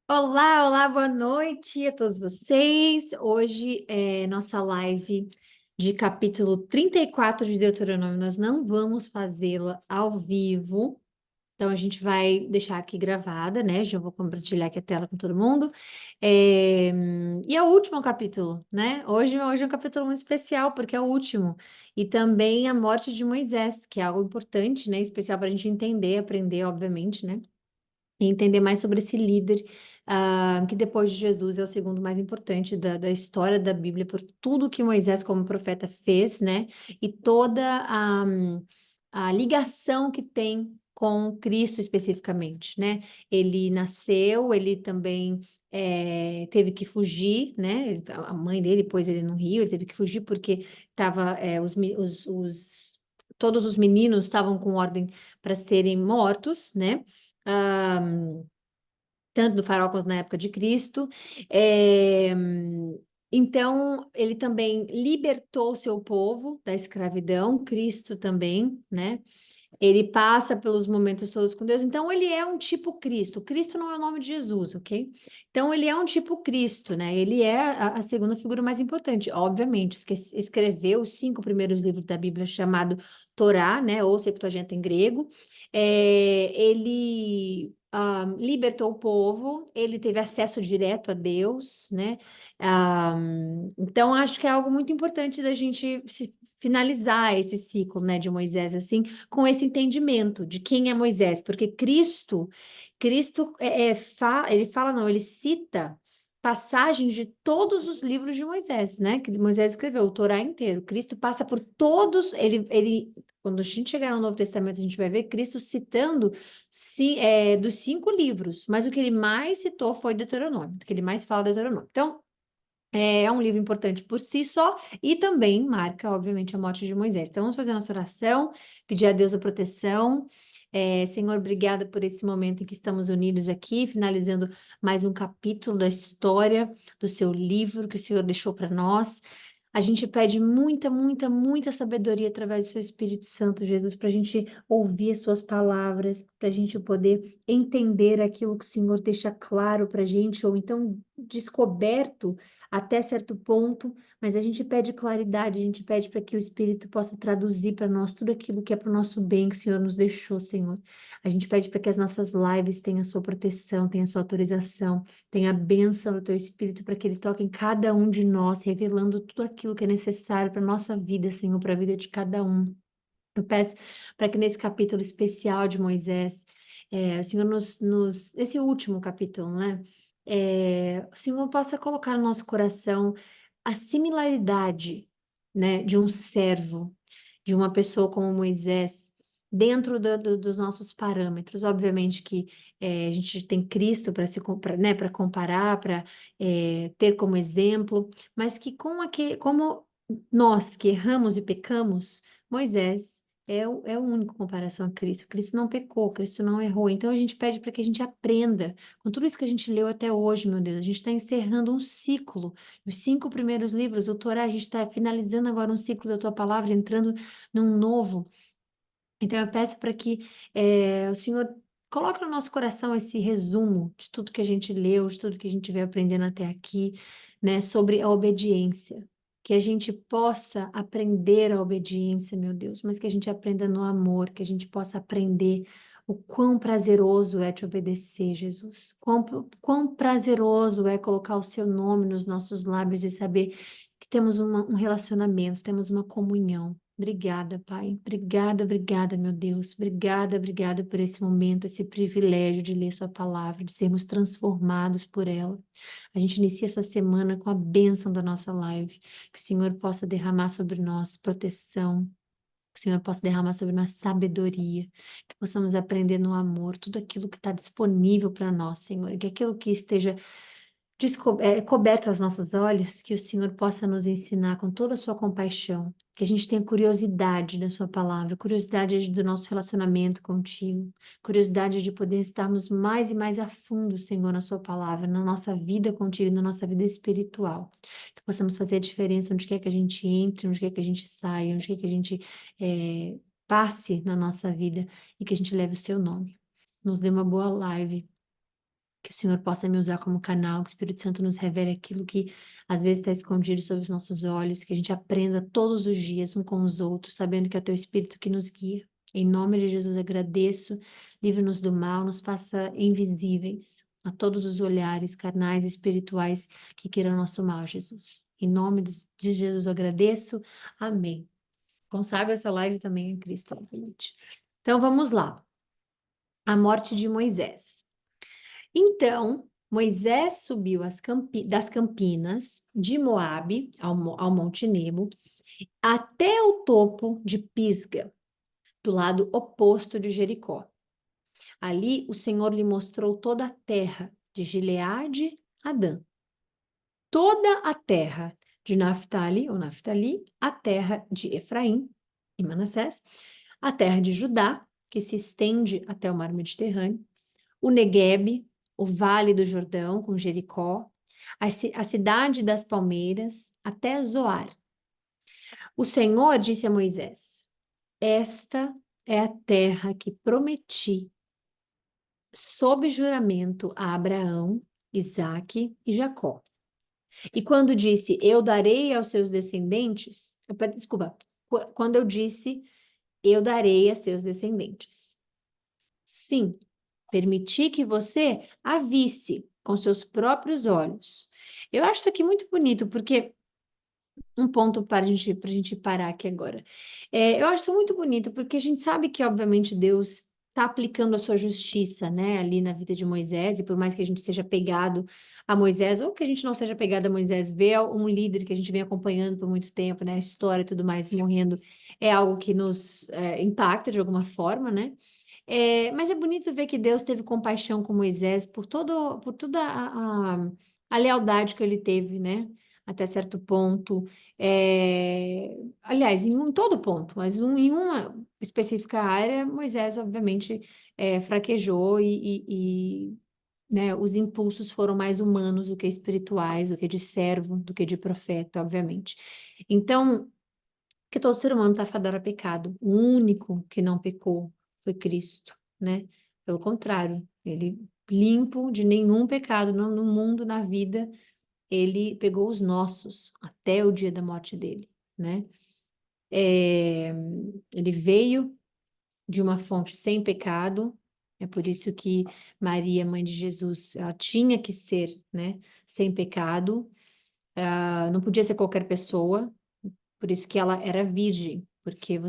Olá, olá, boa noite a todos vocês. Hoje é nossa live de capítulo 34 de Deuteronômio. Nós não vamos fazê-la ao vivo, então a gente vai deixar aqui gravada, né? Já vou compartilhar aqui a tela com todo mundo. E é o último capítulo, né? Hoje é um capítulo muito especial, porque é o último. E também a morte de Moisés, que é algo importante, né? Especial para a gente entender, aprender, obviamente, né? E entender mais sobre esse líder, que depois de Jesus é o segundo mais importante da história da Bíblia, por tudo que Moisés, como profeta, fez, né? E toda a ligação que tem com Cristo especificamente, né? Ele nasceu, ele também teve que fugir, né? A mãe dele pôs ele no rio, ele teve que fugir porque tava, todos os meninos estavam com ordem para serem mortos, né? ah, Tanto no Faraó quanto na época de Cristo. É, então, ele também libertou o seu povo da escravidão, Cristo também, né? Ele passa pelos momentos todos com Deus. Então, ele é um tipo Cristo. Cristo não é o nome de Jesus, ok? Então, ele é um tipo Cristo, né? Ele é a segunda figura mais importante. Obviamente, escreveu os 5 primeiros livros da Bíblia, chamado Torá, né? Ou Septuaginta em grego. Ele libertou o povo, ele teve acesso direto a Deus, né? Ah, então, acho que é algo muito importante da gente finalizar esse ciclo, né, de Moisés, assim, com esse entendimento de quem é Moisés, porque Cristo ele fala, não, ele cita passagens de todos os livros de Moisés, né, que Moisés escreveu, o Torá inteiro. Cristo passa por todos, quando a gente chegar no Novo Testamento, a gente vai ver Cristo citando dos 5 livros, mas o que ele mais citou foi Deuteronômio, o que ele mais fala é Deuteronômio. Então, é um livro importante por si só e também marca, obviamente, a morte de Moisés. Então, vamos fazer nossa oração, pedir a Deus a proteção. Senhor, obrigada por esse momento em que estamos unidos aqui, finalizando mais um capítulo da história do seu livro que o Senhor deixou para nós. A gente pede muita, muita, muita sabedoria através do seu Espírito Santo, Jesus, para a gente ouvir as suas palavras, para a gente poder entender aquilo que o Senhor deixa claro para a gente, ou então descoberto até certo ponto, mas a gente pede claridade, a gente pede para que o Espírito possa traduzir para nós tudo aquilo que é para o nosso bem, que o Senhor nos deixou, Senhor. A gente pede para que as nossas lives tenham a sua proteção, tenham a sua autorização, tenha a bênção do teu Espírito para que ele toque em cada um de nós, revelando tudo aquilo que é necessário para a nossa vida, Senhor, para a vida de cada um. Eu peço para que nesse capítulo especial de Moisés, o Senhor esse último capítulo, né? O Senhor possa colocar no nosso coração a similaridade, né, de um servo, de uma pessoa como Moisés, dentro dos nossos parâmetros. Obviamente que a gente tem Cristo para né, para comparar, para ter como exemplo, mas que como nós que erramos e pecamos, Moisés é o único comparação a Cristo. Cristo não pecou, Cristo não errou. Então a gente pede para que a gente aprenda com tudo isso que a gente leu até hoje, meu Deus. A gente está encerrando um ciclo. Os 5 primeiros livros, o Torá, a gente está finalizando agora um ciclo da tua palavra, entrando num novo. Então eu peço para que o Senhor coloque no nosso coração esse resumo de tudo que a gente leu, de tudo que a gente veio aprendendo até aqui, né, sobre a obediência. Que a gente possa aprender a obediência, meu Deus, mas que a gente aprenda no amor, que a gente possa aprender o quão prazeroso é te obedecer, Jesus. Quão prazeroso é colocar o seu nome nos nossos lábios e saber que temos um relacionamento, temos uma comunhão. Obrigada, Pai. Obrigada, obrigada, meu Deus. Obrigada, obrigada por esse momento, esse privilégio de ler Sua palavra, de sermos transformados por ela. A gente inicia essa semana com a bênção da nossa live. Que o Senhor possa derramar sobre nós proteção, que o Senhor possa derramar sobre nós sabedoria, que possamos aprender no amor tudo aquilo que está disponível para nós, Senhor, e que aquilo que esteja coberto aos nossos olhos, que o Senhor possa nos ensinar com toda a sua compaixão, que a gente tenha curiosidade da sua palavra, curiosidade do nosso relacionamento contigo, curiosidade de poder estarmos mais e mais a fundo, Senhor, na sua palavra, na nossa vida contigo, na nossa vida espiritual, que possamos fazer a diferença onde quer que a gente entre, onde quer que a gente saia, onde quer que a gente passe na nossa vida e que a gente leve o seu nome. Nos dê uma boa live Que o Senhor possa me usar como canal, que o Espírito Santo nos revele aquilo que às vezes está escondido sob os nossos olhos, que a gente aprenda todos os dias um com os outros, sabendo que é o Teu Espírito que nos guia. Em nome de Jesus, agradeço, livre-nos do mal, nos faça invisíveis a todos os olhares carnais e espirituais que queiram nosso mal, Jesus. Em nome de Jesus, eu agradeço. Amém. Consagro essa live também em Cristo, obviamente. Então, vamos lá. A morte de Moisés. Então, Moisés subiu das campinas de Moabe ao Monte Nebo, até o topo de Pisga, do lado oposto de Jericó. Ali o Senhor lhe mostrou toda a terra, de Gileade a Dan, toda a terra de Naftali, a terra de Efraim e Manassés, a terra de Judá, que se estende até o mar Mediterrâneo, o Neguebe, o Vale do Jordão, com Jericó, a cidade das palmeiras, até Zoar. O Senhor disse a Moisés: Esta é a terra que prometi, sob juramento, a Abraão, Isaque e Jacó. E quando disse, eu darei aos seus descendentes, desculpa, quando eu disse, eu darei a seus descendentes. Sim, permiti que você a visse com seus próprios olhos. Eu acho isso aqui muito bonito, porque um ponto para a gente parar aqui agora. Eu acho isso muito bonito, porque a gente sabe que, obviamente, Deus está aplicando a sua justiça, né, ali na vida de Moisés, e por mais que a gente seja pegado a Moisés, ou que a gente não seja pegado a Moisés, ver um líder que a gente vem acompanhando por muito tempo, né, a história e tudo mais, morrendo, é algo que nos impacta de alguma forma, né? Mas é bonito ver que Deus teve compaixão com Moisés por toda a lealdade que ele teve, né? Até certo ponto. Aliás, em todo ponto, mas em uma específica área, Moisés, obviamente, fraquejou né, os impulsos foram mais humanos do que espirituais, do que de servo, do que de profeta, obviamente. Então, que todo ser humano está fadado a pecado. O único que não pecou foi Cristo, né? Pelo contrário, ele limpo de nenhum pecado no mundo, na vida, ele pegou os nossos até o dia da morte dele, né? Ele veio de uma fonte sem pecado, é por isso que Maria, mãe de Jesus, ela tinha que ser, né, sem pecado, não podia ser qualquer pessoa, por isso que ela era virgem, porque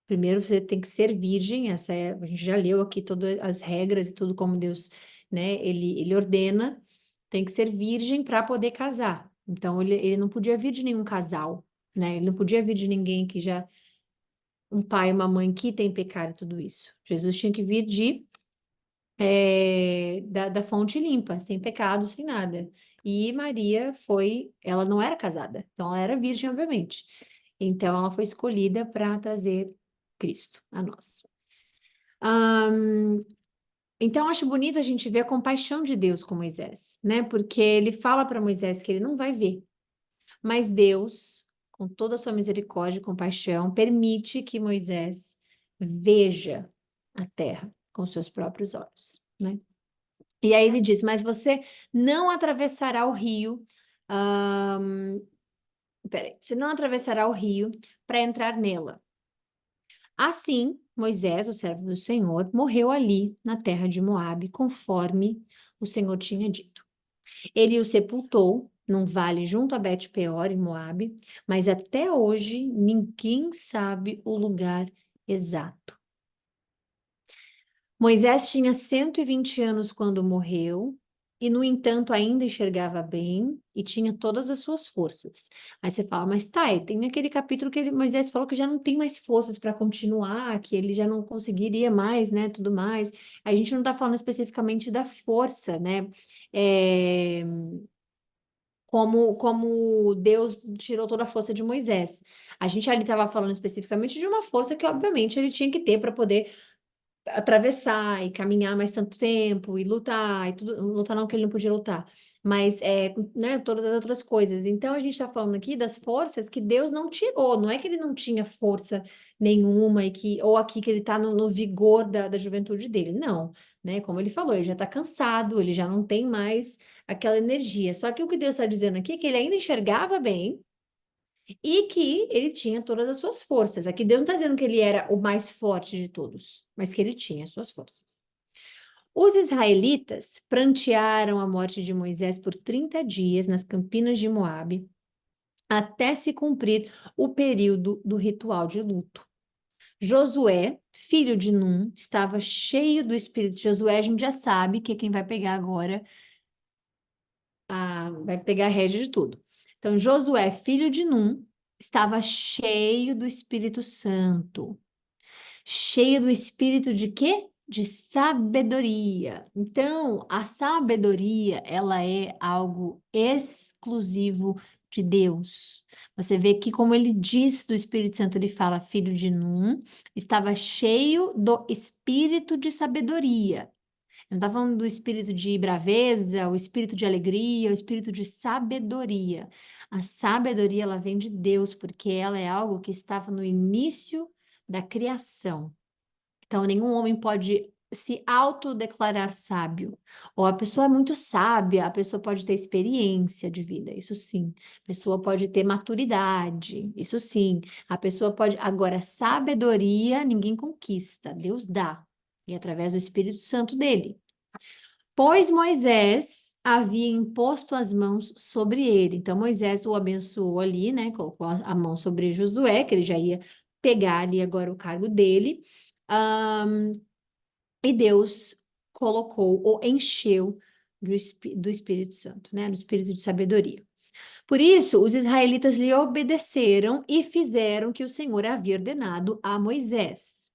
primeiro você tem que ser virgem, a gente já leu aqui todas as regras e tudo como Deus, né, ele ordena, tem que ser virgem para poder casar. Então, ele não podia vir de nenhum casal, né, ele não podia vir de ninguém que já, um pai e uma mãe que tem pecado e tudo isso. Jesus tinha que vir da fonte limpa, sem pecado, sem nada. E Maria ela não era casada, então ela era virgem, obviamente. Então ela foi escolhida para trazer Cristo a nós. Então acho bonito a gente ver a compaixão de Deus com Moisés, né? Porque ele fala para Moisés que ele não vai ver, mas Deus, com toda a sua misericórdia e compaixão, permite que Moisés veja a terra com seus próprios olhos, né? E aí ele diz, mas você não atravessará o rio, você não atravessará o rio para entrar nela. Assim, Moisés, o servo do Senhor, morreu ali, na terra de Moabe, conforme o Senhor tinha dito. Ele o sepultou num vale junto a Bet-peor, em Moabe, mas até hoje ninguém sabe o lugar exato. Moisés tinha 120 anos quando morreu, e, no entanto, ainda enxergava bem e tinha todas as suas forças. Aí você fala, mas tá, e tem aquele capítulo que Moisés falou que já não tem mais forças para continuar, que ele já não conseguiria mais, né, tudo mais. A gente não está falando especificamente da força, né? Como Deus tirou toda a força de Moisés. A gente ali estava falando especificamente de uma força que, obviamente, ele tinha que ter para poder atravessar e caminhar mais tanto tempo e lutar e tudo, lutar não que ele não podia lutar, mas né, todas as outras coisas. Então a gente está falando aqui das forças que Deus não tirou, não é que ele não tinha força nenhuma ou aqui que ele está no vigor da juventude dele, não. né? Como ele falou, ele já está cansado, ele já não tem mais aquela energia. Só que o que Deus está dizendo aqui é que ele ainda enxergava bem e que ele tinha todas as suas forças. Aqui Deus não está dizendo que ele era o mais forte de todos, mas que ele tinha as suas forças. Os israelitas prantearam a morte de Moisés por 30 dias nas campinas de Moabe, até se cumprir o período do ritual de luto. Josué, filho de Num, estava cheio do espírito. Josué, a gente já sabe que é quem vai pegar agora, vai pegar a rédea de tudo. Então, Josué, filho de Num, estava cheio do Espírito Santo. Cheio do espírito de quê? De sabedoria. Então, a sabedoria, ela é algo exclusivo de Deus. Você vê que, como ele diz do Espírito Santo, ele fala, filho de Num, estava cheio do espírito de sabedoria. Não está falando do espírito de braveza, o espírito de alegria, o espírito de sabedoria. A sabedoria, ela vem de Deus, porque ela é algo que estava no início da criação. Então, nenhum homem pode se autodeclarar sábio. Ou a pessoa é muito sábia, a pessoa pode ter experiência de vida, isso sim. A pessoa pode ter maturidade, isso sim. A pessoa pode. Agora, sabedoria ninguém conquista, Deus dá. E através do Espírito Santo dele. Pois Moisés havia imposto as mãos sobre ele. Então, Moisés o abençoou ali, né? Colocou a mão sobre Josué, que ele já ia pegar ali agora o cargo dele. E Deus colocou ou encheu do Espírito Santo, né? Do Espírito de sabedoria. Por isso, os israelitas lhe obedeceram e fizeram o que o Senhor havia ordenado a Moisés.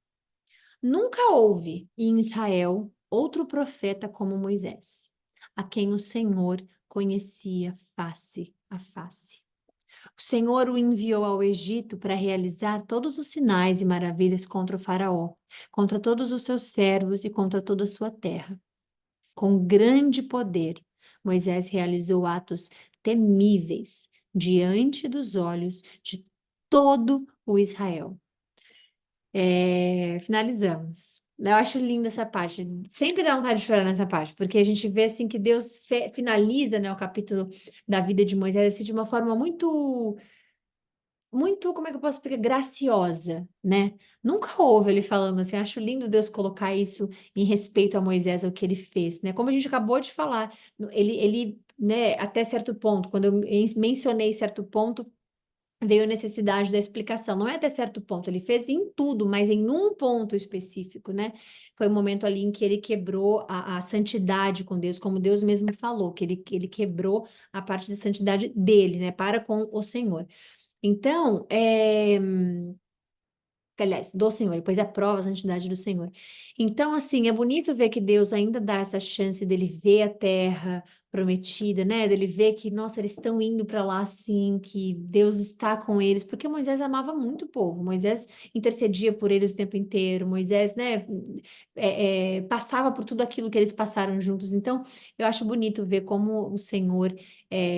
Nunca houve em Israel outro profeta como Moisés, a quem o Senhor conhecia face a face. O Senhor o enviou ao Egito para realizar todos os sinais e maravilhas contra o Faraó, contra todos os seus servos e contra toda a sua terra. Com grande poder, Moisés realizou atos temíveis diante dos olhos de todo o Israel. Finalizamos. Eu acho linda essa parte. Sempre dá vontade de chorar nessa parte, porque a gente vê assim que Deus finaliza, né, o capítulo da vida de Moisés assim, de uma forma muito, como é que eu posso explicar? Graciosa, né? Nunca houve ele falando assim, acho lindo Deus colocar isso em respeito a Moisés, ao que ele fez, né? Como a gente acabou de falar, né, até certo ponto, quando eu mencionei certo ponto, veio a necessidade da explicação. Não é até certo ponto, ele fez em tudo, mas em um ponto específico, né? Foi o momento ali em que ele quebrou a santidade com Deus, como Deus mesmo falou, que ele quebrou a parte da santidade dele, né? Para com o Senhor. Então, aliás, do Senhor, depois aprova a santidade do Senhor. Então, assim, é bonito ver que Deus ainda dá essa chance dele ver a terra prometida, né? Dele ver que, nossa, eles estão indo para lá, assim, que Deus está com eles, porque Moisés amava muito o povo, Moisés intercedia por eles o tempo inteiro, Moisés, né, passava por tudo aquilo que eles passaram juntos. Então, eu acho bonito ver como o Senhor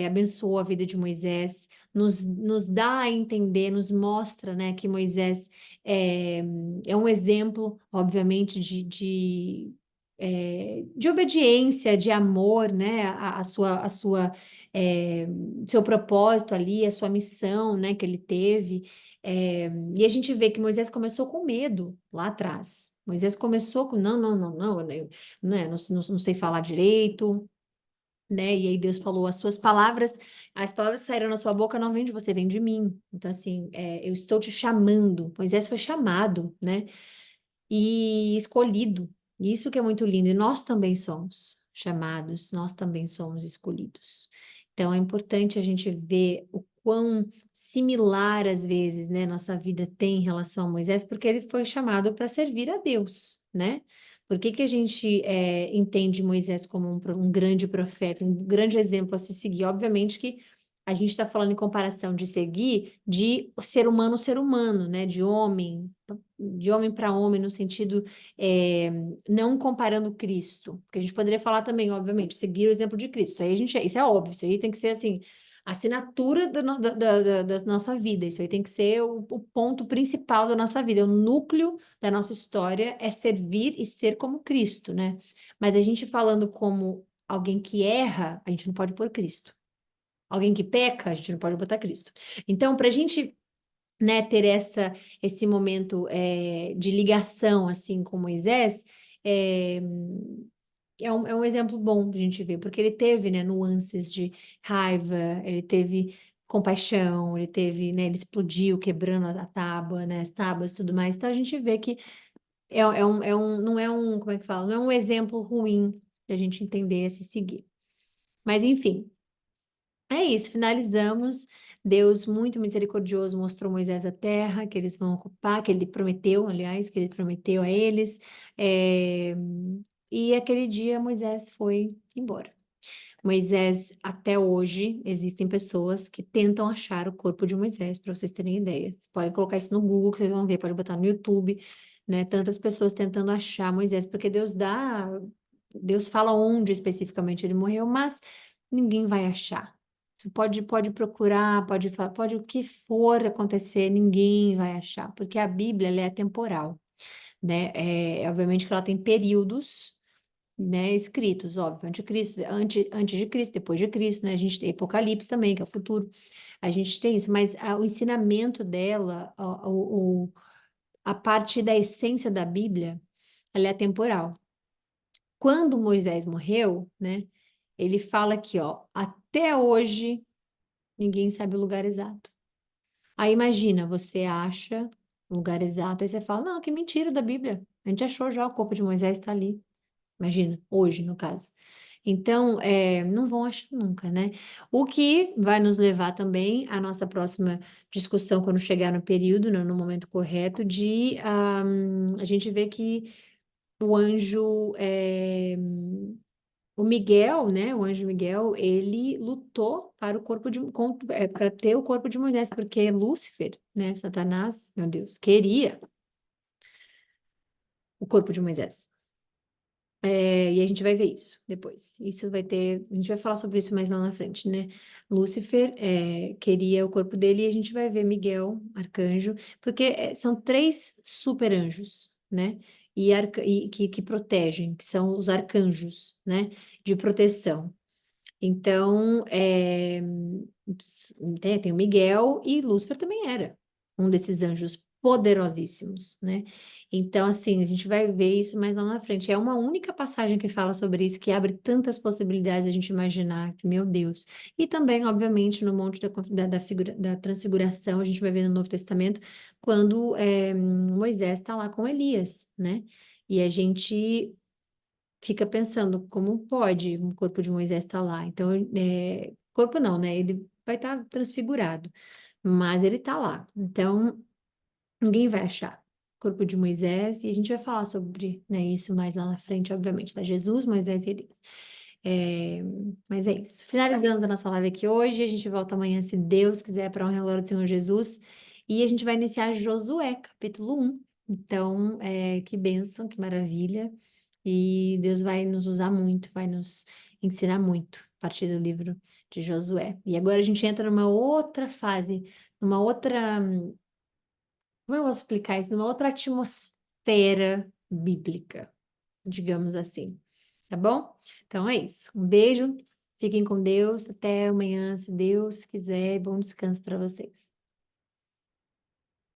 abençoou a vida de Moisés, nos dá a entender, nos mostra, né, que Moisés é um exemplo, obviamente, de obediência, de amor, né? Seu propósito ali, a sua missão, né? Que ele teve. E a gente vê que Moisés começou com medo lá atrás. Moisés começou com, não, não, não, não, né? Não sei falar direito, né? E aí Deus falou, as palavras que saíram na sua boca não vêm de você, vêm de mim. Então, assim, eu estou te chamando. Moisés foi chamado, né? E escolhido. Isso que é muito lindo. E nós também somos chamados, nós também somos escolhidos. Então, é importante a gente ver o quão similar, às vezes, né, nossa vida tem em relação a Moisés, porque ele foi chamado para servir a Deus, né? Por que que a gente entende Moisés como um grande profeta, um grande exemplo a se seguir? Obviamente que a gente está falando em comparação de seguir de ser humano, né? De homem para homem, no sentido não comparando Cristo, porque a gente poderia falar também, obviamente, seguir o exemplo de Cristo. Isso aí isso é óbvio, isso aí tem que ser assim. a assinatura da nossa vida. Isso aí tem que ser o ponto principal da nossa vida. O núcleo da nossa história é servir e ser como Cristo, né? Mas a gente falando como alguém que erra, a gente não pode pôr Cristo. Alguém que peca, a gente não pode botar Cristo. Então, para a gente, né, ter esse momento de ligação assim com Moisés, é, é um exemplo bom de a gente ver, porque ele teve, né, nuances de raiva, ele teve compaixão, ele teve, né, ele explodiu quebrando a tábua, né, as tábuas e tudo mais. Então a gente vê que não é um, como é que fala? Não é um exemplo ruim da gente entender e se seguir. Mas enfim, é isso, finalizamos. Deus, muito misericordioso, mostrou Moisés a terra que eles vão ocupar, que ele prometeu, aliás, que ele prometeu a eles. É, E aquele dia Moisés foi embora. Moisés, até hoje, existem pessoas que tentam achar o corpo de Moisés, para vocês terem ideia. Vocês podem colocar isso no Google, que vocês vão ver, pode botar no YouTube, né? Tantas pessoas tentando achar Moisés, porque Deus fala onde especificamente ele morreu, mas ninguém vai achar. Você pode procurar, pode o que for acontecer, ninguém vai achar, porque a Bíblia ela é atemporal, né? Obviamente que ela tem períodos, né, escritos, óbvio, antes de Cristo, depois de Cristo, né? A gente tem Apocalipse também, que é o futuro. A gente tem isso, mas o ensinamento dela, a parte da essência da Bíblia, ela é atemporal. Quando Moisés morreu, né? Ele fala aqui, ó, até hoje ninguém sabe o lugar exato. Aí imagina, você acha o lugar exato, aí você fala, não, que mentira da Bíblia. A gente achou já, o corpo de Moisés está ali. Imagina, hoje, no caso. Então, não vão achar nunca, né? O que vai nos levar também à nossa próxima discussão, quando chegar no período, né, no momento correto, de a gente ver que o anjo, o Miguel, né? O anjo Miguel, ele lutou para o corpo para ter o corpo de Moisés, porque Lúcifer, né? Satanás, meu Deus, queria o corpo de Moisés. E a gente vai ver isso depois. Isso vai ter. A gente vai falar sobre isso mais lá na frente, né? Lúcifer queria o corpo dele e a gente vai ver Miguel, arcanjo, porque são três super anjos, né? E que protegem, que são os arcanjos, né? De proteção. Então, tem o Miguel e Lúcifer também era um desses anjos poderosíssimos, né? Então, assim, a gente vai ver isso mais lá na frente. É uma única passagem que fala sobre isso, que abre tantas possibilidades a gente imaginar, que, meu Deus. E também, obviamente, no Monte da Transfiguração, a gente vai ver no Novo Testamento, quando Moisés está lá com Elias, né? E a gente fica pensando como pode o corpo de Moisés estar lá. Então, corpo não, né? Ele vai estar transfigurado, mas ele está lá. Então, ninguém vai achar o corpo de Moisés e a gente vai falar sobre, né, isso mais lá na frente, obviamente, tá? Jesus, Moisés e Elias. É, mas é isso. Finalizamos a nossa live aqui hoje. A gente volta amanhã, se Deus quiser, para honra e glória do Senhor Jesus. E a gente vai iniciar Josué, capítulo 1. Então, que bênção, que maravilha. E Deus vai nos usar muito, vai nos ensinar muito a partir do livro de Josué. E agora a gente entra numa outra fase, numa outra, como eu vou explicar isso? Numa outra atmosfera bíblica, digamos assim. Tá bom? Então é isso. Um beijo, fiquem com Deus, até amanhã, se Deus quiser. Bom descanso para vocês.